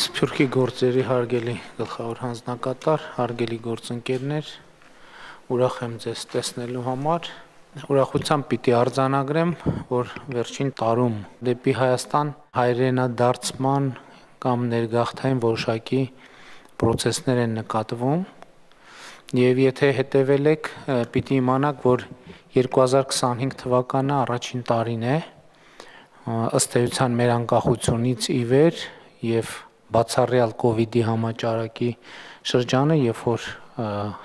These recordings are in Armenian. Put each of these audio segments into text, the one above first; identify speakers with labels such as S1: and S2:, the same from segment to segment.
S1: Սփյուռքի գործերի հարգելի գլխավոր հանձնակատար, հարգելի գործընկերներ, ուրախ եմ ձեզ տեսնելու համար։ Ուրախությամբ պիտի արձանագրեմ, որ վերջին տարում դեպի Հայաստան հայրենադարձման կամ ներգաղթային որոշակի process-ներ են նկատվում, եւ եթե հետևել եք, պիտի իմանաք, որ 2025 թվականը առաջին տարին է, ըստ էության մեր անկախությունից ի վեր եւ բացառյալ COVID-ի համաճարակի շրջանը, երբ որ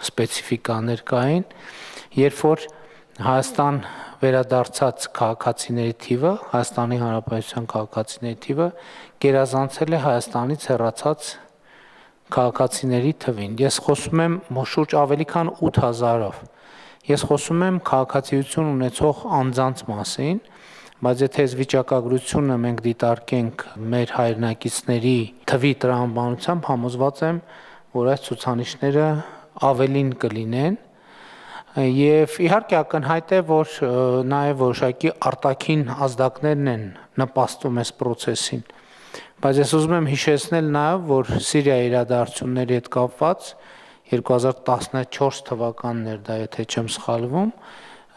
S1: սպეციფիկաներ կային, երբ որ Հայաստան վերադարձած քաղաքացիների թիվը, Հայաստանի Հանրապետության քաղաքացիների թիվը գերազանցել է Հայաստանից հեռացած քաղաքացիների թվին։ Ես խոսում եմ շուրջ ավելի քան 8000-ով։ Ես խոսում եմ քաղաքացիություն ունեցող անձանց մասին, բայց եթե այս վիճակագրությունը մենք դիտարկենք մեր հայրենակիցների թվի տրամաբանությամբ, համոզված եմ, որ այս ցուցանիշները ավելին կլինեն, եւ իհարկե ակնհայտ է, որ նաեւ որոշակի արտաքին ազդակներն են նպաստում այս process-ին, բայց ես ուզում եմ հիշեցնել նաեւ, որ Սիրիայի իրադարձությունների հետ կապված 2014 թվականն էր դա, եթե չեմ սխալվում,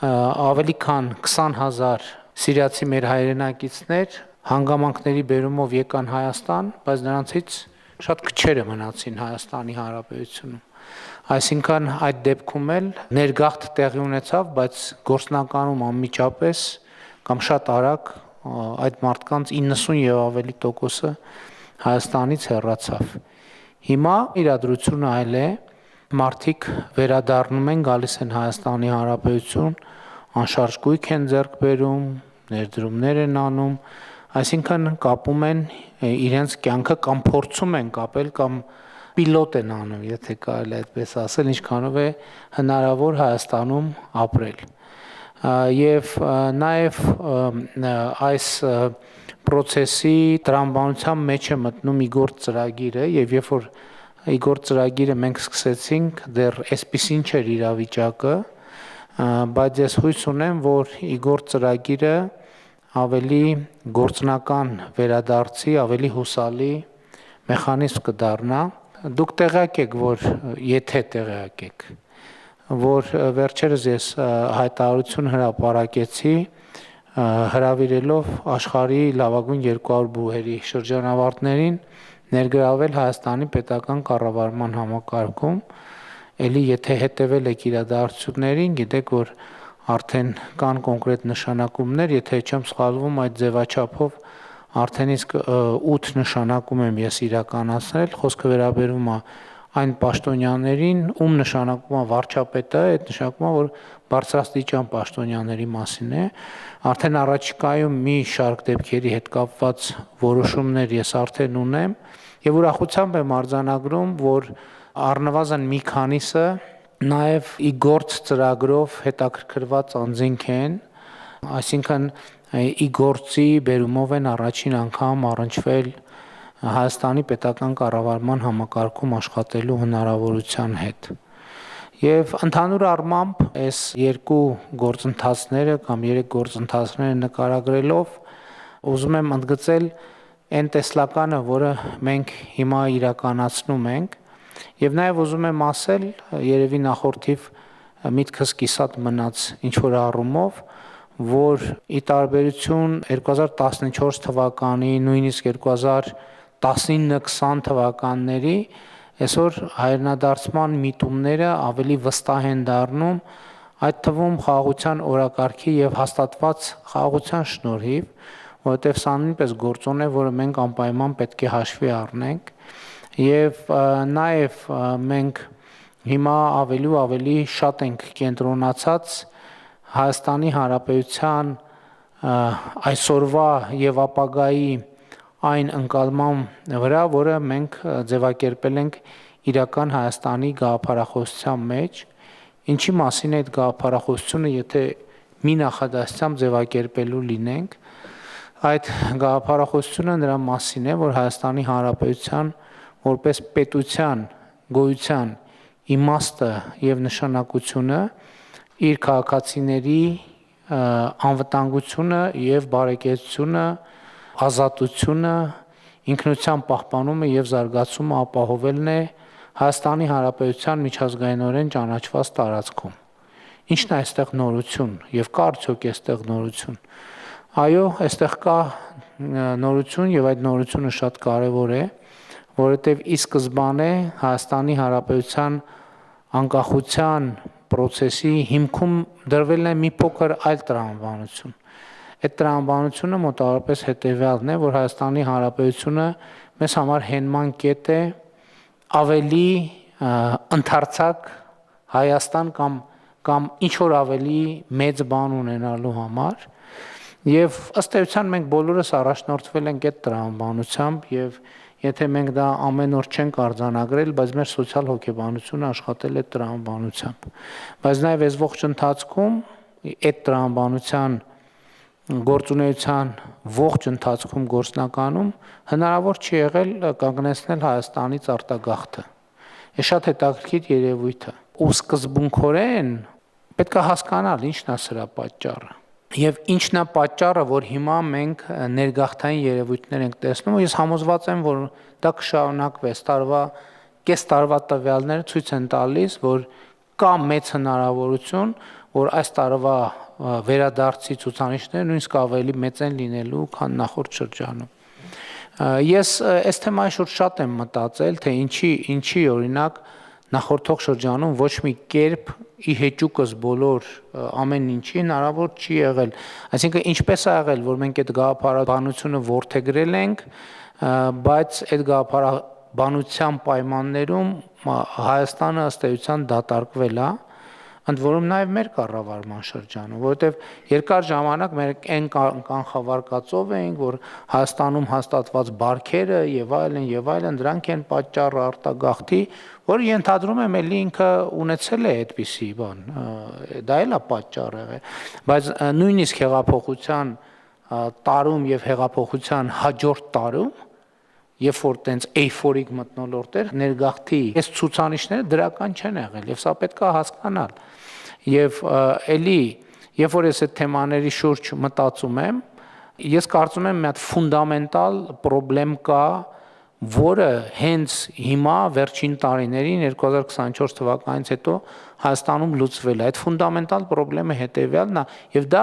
S1: ավելի քան 20000 սիրիացի մեր հայրենակիցներ հանգամանքների բերումով եկան Հայաստան, բայց նրանցից շատ քչերը մնացին Հայաստանի Հանրապետությունում։ Այսինքն այդ դեպքում էլ ներգաղթ տեղի ունեցավ, բայց գործնականում անմիջապես կամ շատ արագ այդ մարդկանց 90 եւ ավելի տոկոսը Հայաստանից հեռացավ։ Հիմա իրադրությունը այլ է, մարդիկ վերադառնում են, գալիս են Հայաստանի Հանրապետություն, անշարժ գույք են ձեռք բերում, ներդրումներ են անում, այսինքն կապում են իրենց կյանքը կամ փորձում են կապել կամ պիլոտ են անում, եթե կարելի այդպես ասել, ինչքանով է հնարավոր Հայաստանում ապրել։ Եվ նաև այս process-ի տրամաբանության մեջ է մտնում Իգոր ծրագիրը, եւ երբ որ Իգոր ծրագիրը մենք սկսեցինք, դեռ այսպիսին չէր իրավիճակը, բայց ես հույս ունեմ, որ Իգոր ծրագիրը ավելի գործնական վերադարձի, ավելի հուսալի մեխանիզմ կդառնա։ Դուք տեղյակ եք, որ եթե տեղյակ եք, որ վերջերս ես հայտարարություն հրապարակեցի հրավիրելով աշխարհի լավագույն 200 բուհերի շրջանավարտներին ներգրավել Հայաստանի պետական կառավարման համակարգում, էլի եթե հետևել եք իրադարձություններին, գիտեք, որ արդեն կան կոնկրետ նշանակումներ, եթե չեմ սխալվում, այդ ձևաչափով արդեն իսկ 8 նշանակում եմ ես իրականացրել, խոսքը վերաբերում է այն պաշտոնյաներին, ում նշանակումը վարչապետը, այդ նշանակումը, որ բարձրաստիճան պաշտոնյաների մասին է, արդեն առաջիկայում մի շարք դեպքերի հետ կապված որոշումներ ես արդեն ունեմ, եւ ուրախությամբ եմ արձանագրում, որ առնվազն մի քանիսը նաև իգործ ծրագրով հետաքրքրված անձինք են, այսինքն իգործի բերումով են առաջին անգամ առնչվել Հայաստանի պետական կառավարման համակարգում աշխատելու հնարավորության հետ։ Եվ ընդհանուր առմամբ այս երկու գործընթացները կամ երեք գործընթացները նկարագրելով ուզում եմ ընդգծել այն տեսլականը, որը մենք հիմա իրականացնում ենք, եւ նաեւ ուզում եմ ասել, երևի նախորդիվ միտքս կիսատ մնաց ինչ որ առումով, որ ի տարբերություն 2014 թվականի, նույնիսկ 2019-20 թվականների, այսօր հայրենադարձման միտումները ավելի վստահ են դառնում, այդ թվում խաղաղության օրակարգի եւ հաստատված խաղաղության շնորհիվ, որովհետեւ սա նույնպես գործոն է, որը մենք անպայման պետք է հաշվի առնենք, եւ նաեւ մենք հիմա ավելի ու ավելի շատ ենք կենտրոնացած Հայաստանի Հանրապետության այսօրվա եւ ապագայի այն ընկալման վրա, որը մենք ձևակերպել ենք իրական Հայաստանի գաղափարախոսության մեջ, ինչի մասին է այդ գաղափարախոսությունը, եթե մի նախադասությամբ ձևակերպելու լինենք, այդ գաղափարախոսությունը նրա մասին է, որ Հայաստանի Հանրապետության որպես պետության գոյության իմաստը եւ նշանակությունը իր քաղաքացիների անվտանգությունը եւ բարեկեցությունը, ազատությունը ինքնության պահպանումը եւ զարգացումը ապահովելն է Հայաստանի Հանրապետության միջազգայինորեն ճանաչված տարածքում։ Ինչն է այստեղ նորություն եւ կա արդյոք այստեղ նորություն։ Այո, այստեղ կա նորություն եւ այդ նորությունը շատ կարեւոր է, որովհետեւ ի սկզբանե Հայաստանի Հանրապետության անկախության process-ի հիմքում դրվել է մի փոքր այլ տրամաբանություն։ Այդ տրամաբանությունը մոտավորապես հետեւյալն է, որ Հայաստանի Հանրապետությունը մեզ համար հենման կետ է ավելի ընդարձակ Հայաստան կամ ինչ որ ավելի մեծ բան ունենալու համար եւ ըստ էության մենք բոլորս առաջնորդվել ենք այդ տրամաբանությամբ եւ եթե մենք դա ամեն օր չենք արձանագրել, բայց մեր սոցիալ հոգեբանությունը աշխատել է տրամաբանությամբ։ Բայց նաեւ այս ողջ ընթացքում այդ տրամաբանության գործունեության ողջ ընթացքում գործնականում հնարավոր չի եղել կանգնեցնել Հայաստանից արտագաղթը։ Է շատ հետաքրքիր երևույթ է։ Ու սկզբունքորեն պետք է հասկանալ ինչն է սրա պատճառը։ Եվ ինչն է պատճառը, որ հիմա մենք ներգաղթային երևույթներ ենք տեսնում, ու ես համոզված եմ, որ դա կշարունակվի, կես տարվա տվյալները ցույց են տալիս, որ կա մեծ հնարավորություն, որ այս տարվա վերադարձի ցուցանիշները նույնիսկ ավելի մեծ են լինելու, քան նախորդ շրջանում։ Ես այս թեմայի շուրջ շատ եմ մտածել, թե ինչի օրինակ նախորդող շրջանում ոչ մի կերպ ի հեճուկս բոլոր ամեն ինչի հնարավոր չի եղել։ Այսինքն ինչպես է եղել, որ մենք այդ գաղափարաբանությունը որդեգրել ենք, բայց այդ գաղափարաբանության պայմաններում Հայաստանը ըստ էության դատարկվել է, ընդ որում նաև մեր կառավարման շրջանում, որովհետև երկար ժամանակ մենք այն կանխավարկածով էինք, որ Հայաստանում հաստատված բարքերը եւ այլն դրանք են պատճառը արտագաղթի, որ ենթադրում եմ էլի ինքը ունեցել է այդպիսի բան, դա էլ է պատճառը եղել, բայց նույնիսկ հեղափոխության տարում եւ հեղափոխության հաջորդ տարում երբ որ տենց էյֆորիկ մթնոլորտ էր, ներգաղթի այս ցուցանիշները դրական չեն եղել եւ սա պետք է հասկանալ։ Եվ էլի, երբ որ ես այդ թեմաների շուրջ մտածում եմ, ես կարծում եմ մի հատ ֆունդամենտալ խնդրեմ կա, որը հենց հիմա վերջին տարիներին 2024 թվականից հետո Հայաստանում լուծվել է։ Այդ ֆունդամենտալ խնդրեմը հետեւյալն է, եւ դա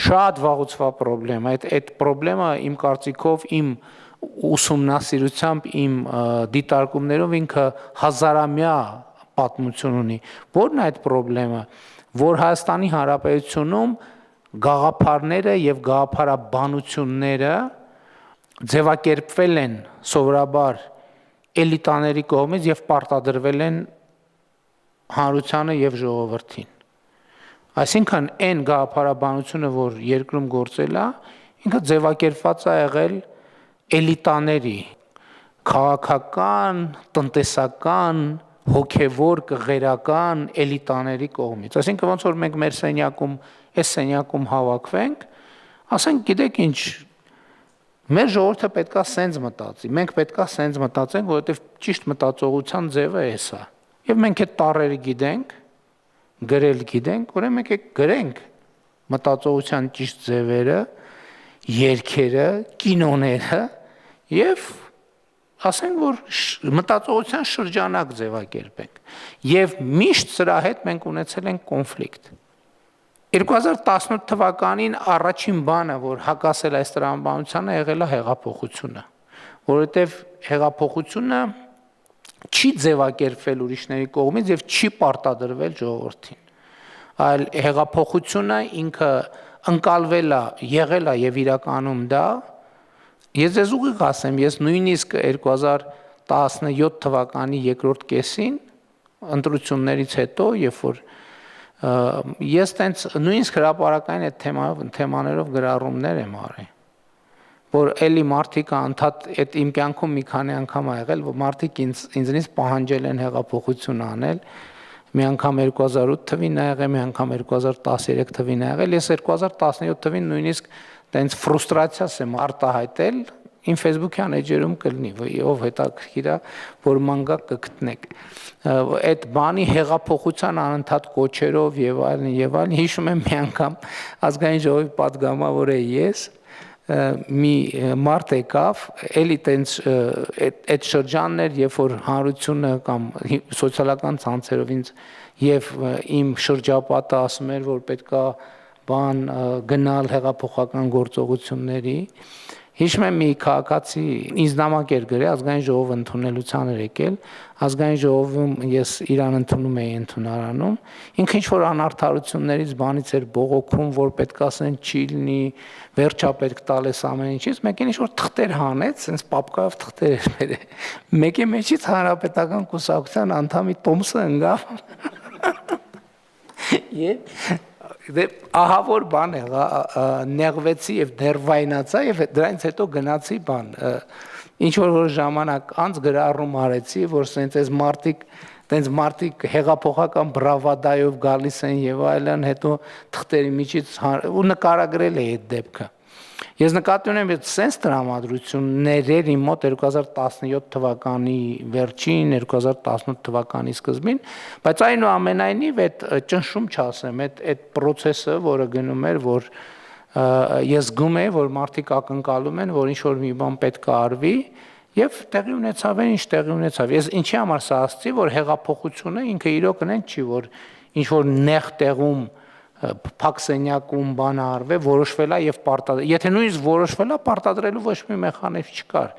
S1: շատ վաղուց խնդրեմ է, այդ խնդրեմը իմ կարծիքով իմ ուսումնասիրությամբ իմ դիտարկումներով ինքը հազարամյա պատմություն ունի։ Որն է այդ խնդրեմը, որ Հայաստանի Հանրապետությունում գաղափարները եւ գաղափարաբանությունները ձևակերպվել են սովորաբար էլիտաների կողմից եւ պարտադրվել են հանրությանը եւ ժողովրդին։ Այսինքն այն գաղափարաբանությունը, որ երկրում գործել է, ինքը ձևակերպված է եղել էլիտաների, քաղաքական, տնտեսական, հոգևոր, կղերական էլիտաների կողմից։ Այսինքն ոնց որ մենք մեր սենյակում, այս սենյակում հավաքվենք, ասենք գիտեք ինչ, մեր ժողովուրդը պետքա սենց մտածի, մենք պետքա սենց մտածենք, որովհետև ճիշտ մտածողության ձևը է սա։ Եվ մենք այդ տառերը գիտենք, գրել գիտենք, ուրեմն մենք գրենք մտածողության ճիշտ ձևերը, երգերը, կինոները եւ ասենք որ մտածողության շրջանակ ձևակերպենք եւ միշտ սրա հետ մենք ունեցել ենք կոնֆլիկտ 2018 թվականին առաջին բանը որ հակասել այս տրամաբանությանը եղել է հեղափոխությունը որովհետեւ հեղափոխությունը չի ձևակերպվել ուրիշների կողմից եւ չի պարտադրվել ժողովրդին այլ հեղափոխությունը ինքը ընկալվել է եղել է եւ իրականում դա Ես ձեզ ուղիղ ասեմ, ես նույնիսկ 2017 թվականի երկրորդ կեսին ընտրություններից հետո, երբ որ ես տենց նույնիսկ հրապարակային այդ թեմաներով գրառումներ եմ արել, որ էլի մարդիկ անդադ այդ իմ կյանքում մի քանի անգամ ա եղել, որ մարդիկ ինձնից պահանջել են հեղափոխություն անել, մի անգամ 2008 թվին ա եղել, մի անգամ 2013 թվին ա եղել, ես 2017 թվին նույնիսկ տենց ֆրուստրացիաս եմ արտահայտել իմ Facebook-յան էջերում կլինի, ով հետաքրքիր է, որ մանգա կգտնեք։ Այդ բանի հեղափոխության անընդհատ կոչերով եւ այլն հիշում եմ մի անգամ ազգային ժողովի պատգամավոր էի ես, մի մարդ եկավ, էլի տենց այդ շրջանն էր, երբ որ հանրությունը կամ սոցիալական ցանցերով ինձ եւ իմ շրջապատը ասում էր, որ պետքա բան գնալ հեղափոխական գործողությունների։ Հիշում եմ մի քաղաքացի ինձ նամակ էր գրել, ազգային ժողովը ընդունելության էր եկել, ազգային ժողովում ես իրան ընդունում էի ընդունարանում, ինքը ինչ-որ անարդարություններից բանից էր բողոքում, որ պետք ասեն չի լինի, վերջա պետք տալես ամեն ինչից, մեկին ինչ-որ թղթեր հանեց, sense պապկայով թղթեր էր բերել, մեկի մեջից հանրապետական կուսակցության անդամի տոմսը ընկավ, ահա որ բան եղա, նեղվեցի եւ ներվայնացա եւ դրանից հետո գնացի բան ինչ որ ժամանակ անց գրառում արեցի որ սենց մարդիկ հեղափոխական բրավադայով գալիս են եւ այլն հետո թղթերի միջից ու նկարագրել է այդ դեպքը ես նկատի ունեմ այդ սենց տրամադրություններ էր իմ մոտ 2017 թվականի վերջին 2018 թվականի սկզբին բայց այնուամենայնիվ այդ ճնշում չասեմ այդ process-ը որը գնում էր որ ես զգում եի որ մարդիկ ակնկալում են որ ինչ որ մի բան պետք է արվի եւ տեղի ունեցավ ինչ տեղի ունեցավ ես ինչի համար սա ասացի որ հեղափոխությունը ինքը իրոք նեն չի որ ինչ որ նեղ տեղում փակսենյակում բան արվե որոշվել է եւ պարտադրել եթե նույնիսկ որոշվել է պարտադրելու ոչ մի մեխանիզմ չկար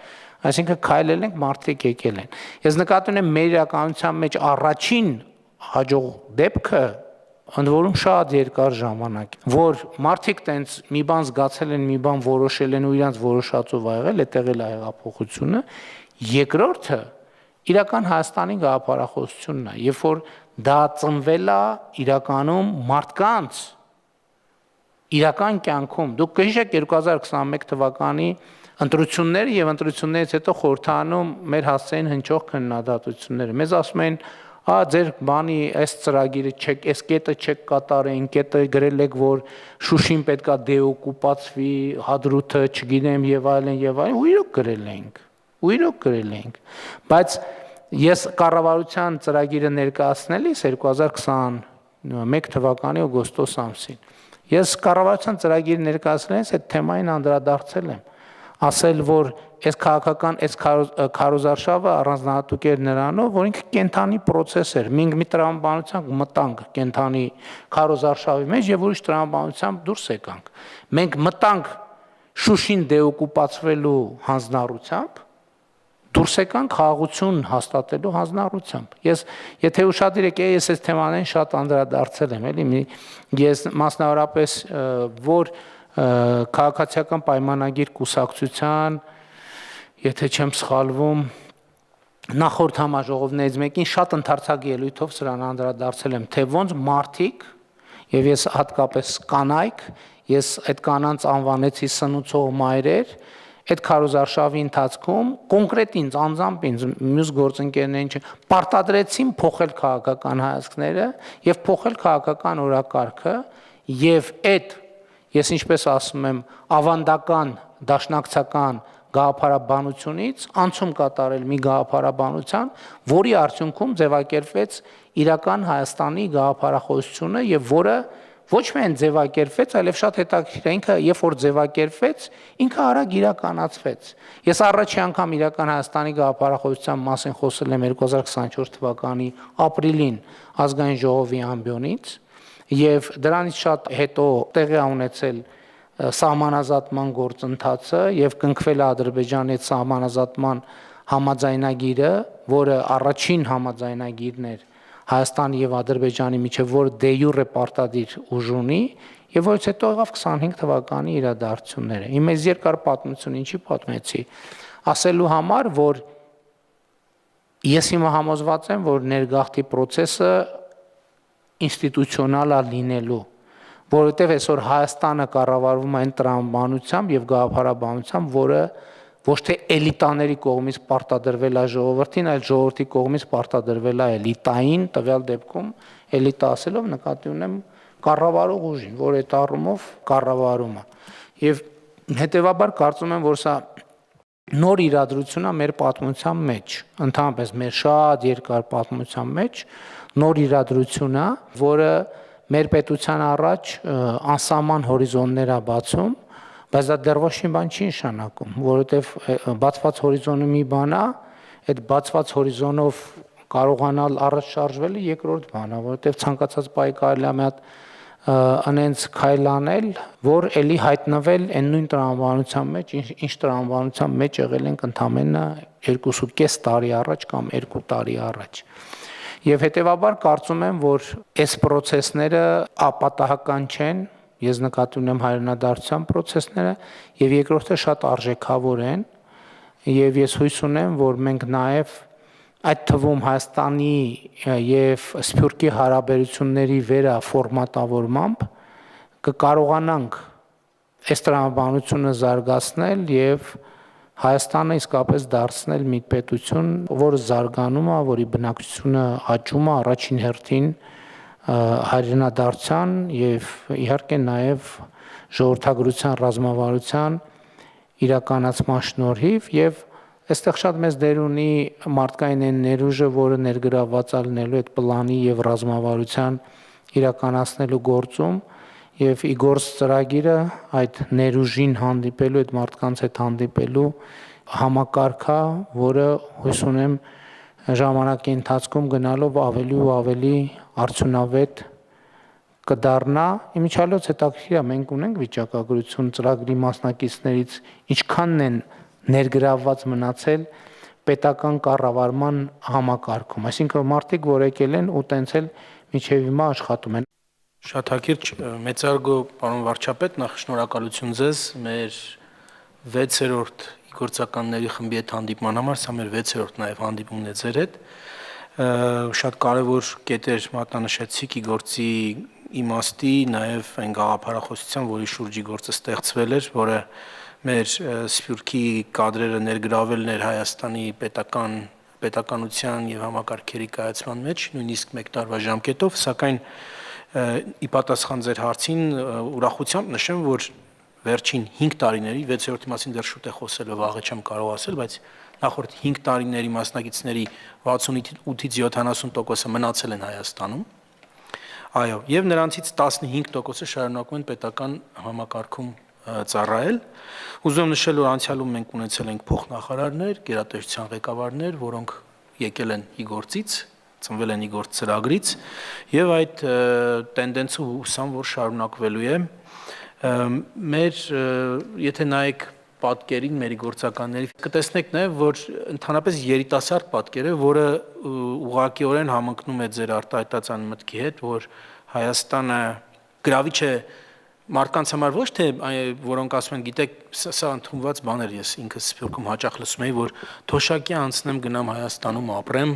S1: այսինքն քայլել ենք մարդիկ եկել են ես նկատի ունեմ մեր իրականության մեջ առաջին հաջող դեպքը ընդ որում շատ երկար ժամանակ որ մարդիկ տենց մի բան զգացել են մի բան որոշել են ու իրանց որոշածով ա եղել այդտեղ էլ է հեղափոխությունը երկրորդը իրական Հայաստանի գաղափարախոսությունն է երբ որ դա ծնվել է իրականում մարդկանց իրական կյանքում դուք կհիշեք 2021 թվականի ընտրությունները եւ ընտրություններից հետո խորհրդանում մեր հասցեին հնչող քննադատությունները մեզ ասում են ձեր բանի այս ծրագիրը չեք այս կետը չեք կատարեն կետը գրել եք որ Շուշին պետքա դեօկուպացվի Հադրութը չգիտեմ եւ այլն ու իրոք գրել ենք բայց ես կառավարության ծրագիրը ներկայացնելիս 2021 թվականի օգոստոս ամսին ես կառավարության ծրագիրը ներկայացնելիս այդ թեմային անդրադարձել եմ ասել որ այս քաղաքական այս քարոզարշավը առանձնահատուկ էր նրանով որ ինքը կենթանի process էր մենք մի տրամաբանությամբ մտանք կենթանի քարոզարշավի մեջ եւ ուրիշ տրամաբանությամբ դուրս եկանք մենք մտանք Շուշին դեօկուպացվելու հանձնառությամբ դուրս եկանք խաղաղություն հաստատելու հանձնառությամբ ես եթե ուշադիր եք ես այս թեմաներին շատ անդրադարձել եմ էլի ես մասնավորապես որ քաղաքացիական պայմանագիր կուսակցության եթե չեմ սխալվում նախորդ համաժողովներից մեկին շատ ընդարձակ ելույթով սրան անդրադարձել եմ թե ոնց մարդիկ եւ ես հատկապես կանայք ես այդ կանանց անվանեցի սնուցող մայրեր այդ քարոզարշավի ընթացքում կոնկրետ ինձ անձամբ ինձ մյուս գործընկերներին պարտադրեցին փոխել քաղաքական հայացքները եւ փոխել քաղաքական օրակարգը եւ այդ ես ինչպես ասում եմ ավանդական դաշնակցական գաղափարաբանությունից անցում կատարել մի գաղափարաբանության, որի արդյունքում ձևակերպվեց իրական Հայաստանի գաղափարախոսությունը եւ որը ոչ միայն ձևակերպվեց, այլև շատ հետաքրքիր է ինքը, երբ որ ձևակերպվեց, ինքը արագ իրականացվեց։ Ես առաջի անգամ իրական Հայաստանի գաղափարախոսության մասին խոսել եմ 2024 թվականի ապրիլին ազգային ժողովի ամբիոնից եւ դրանից շատ հետո տեղի է ունեցել սահմանազատման գործընթացը եւ կնքվել է Ադրբեջանի այդ սահմանազատման համաձայնագիրը, որը առաջին համաձայնագիրն էր Հայաստանի եւ Ադրբեջանի միջեւ, որը դե յուրե պարտադիր ուժ ունի եւ որից հետո եղավ 25 թվականի իրադարձությունները։ Իմ այս երկար պատմությունը ինչի պատմեցի, ասելու համար, որ ես հիմա համոզված եմ, որ ներգաղթի process-ը ինստիտուցիոնալ է լինելու, որովհետև այսօր Հայաստանը կառավարվում է այն տրամաբանությամբ եւ գաղափարաբանությամբ, որը ոչ թե էլիտաների կողմից պարտադրվել է ժողովրդին, այլ ժողովրդի կողմից պարտադրվել է էլիտային, տվյալ դեպքում էլիտա ասելով նկատի ունեմ կառավարող ուժին, որ այդ առումով կառավարում է։ Եվ հետեւաբար կարծում եմ, որ սա նոր իրադրություն է մեր պատմության մեջ, ընդհանրապես մեր շատ երկար պատմության մեջ նոր իրադրություն է, որը մեր պետության առաջ անսահման հորիզոններ է բացում, բայց դա դեռ ոչ մի բան չի նշանակում, որովհետև բացված հորիզոնը մի բան է, այդ բացված հորիզոնով կարողանալ առաջ շարժվելը երկրորդ բան է, որովհետև ցանկացած պահի կարելի է մի հատ անենց քայլ անել, որ էլի հայտնվել այն նույն տրամաբանության մեջ, ինչ տրամաբանության մեջ եղել ենք ընդամենը 2.5 տարի առաջ կամ 2 տարի առաջ։ Եվ հետևաբար կարծում եմ, որ այս process-ները ապատահական չեն, ես նկատի ունեմ հայրենադարձության process-ները, եւ երկրորդը շատ արժեքավոր են, եւ ես հույս ունեմ, որ մենք նաեւ այդ թվում Հայաստանի եւ Սփյուռքի հարաբերությունների վերաֆորմատավորմամբ կկարողանանք այս տրամաբանությունը զարգացնել եւ Հայաստանը իսկապես դարձնել մի պետություն, որը զարգանում է, որի բնակչությունը աճում է առաջին հերթին հայրենադարձության եւ իհարկե նաեւ ժողովրդագրության ռազմավարության իրականացման շնորհիվ եւ այստեղ շատ մեծ դեր ունի մարդկային այն ներուժը, որը ներգրավված է լինելու այդ պլանի եւ ռազմավարության իրականացնելու գործում եւ իգործ ծրագիրը այդ ներուժին հանդիպելու, այդ մարդկանց հետ հանդիպելու համակարգա, որը հույս ունեմ ժամանակի ընթացքում գնալով ավելի ու ավելի արդյունավետ կդառնա։ Իմիջիալոց հետաքրքիր է, մենք ունենք վիճակագրություն ծրագրի մասնակիցներից ինչքանն են ներգրավված մնացել պետական կառավարման համակարգում, այսինքն մարդիկ, որ եկել են ու տենց էլ միջև հիմա աշխատում են։
S2: Շատ հակիրճ, մեծարգո պարոն վարչապետ, նախ շնորհակալություն ձեզ մեր 6-րդ գործականների խմբի հետ հանդիպման համար, սա մեր 6-րդ նաև հանդիպումն է ձեր հետ։ Շատ կարևոր կետեր մատնանշեցիք գործի իմաստի, նաև այն գաղափարախոսության, որի շուրջի գործը ստեղծվել էր, որը մեր Սփյուռքի կադրերը ներգրավելն էր Հայաստանի պետականության եւ համակարգերի կայացման մեջ, նույնիսկ 1 տարվա ժամկետով, սակայն ի պատասխան ձեր հարցին ուրախությամբ նշեմ, որ վերջին 5 տարիների 6-րդի մասին դեռ շուտ է խոսել, վաղը չեմ կարող ասել, բայց նախորդ 5 տարիների մասնակիցների 68-ից 70%-ը մնացել են Հայաստանում։ Այո, եւ նրանցից 15%-ը շարունակում են պետական համակարգում ծառայել։ Ուզում եմ նշել, որ անցյալում մենք ունեցել ենք փոխնախարարներ, գերատեսչության ղեկավարներ, որոնք եկել են իգործից, ծնվել են իգործ ծրագրից, եւ այդ տենդենսը հուսամ, որ շարունակվելու է։ Մեր եթե նայեք պատկերին մեր գործականների կտեսնեք նաև, որ ընդհանրապես երիտասարդ պատկեր է, որը ուղղակիորեն համընկնում է ձեր արտահայտած մտքի հետ, որ Հայաստանը գրավիչ է մարդկանց համար ոչ թե որոնք ասում են, գիտեք, սա ընդունված բան էր, ես ինքս Սփյուռքում հաճախ լսում էի, որ թոշակի անցնեմ գնամ Հայաստանում ապրեմ,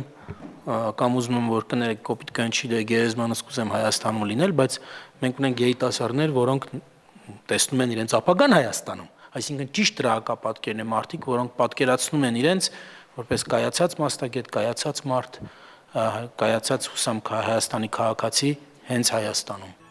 S2: կամ ուզում եմ որ կներեք կոպիտ կանչի դե գերեզմանս կուզեմ Հայաստանում լինել, բայց մենք ունենք երիտասարդներ, որոնք տեսնում են իրենց ապագան Հայաստանում, այսինքն ճիշտ դրահակապատկերն է մարդիկ, որոնք պատկերացնում են իրենց որպես կայացած մասնագետ, կայացած մարդ, կայացած հուսամ Հայաստանի քաղաքացի հենց Հայաստանում։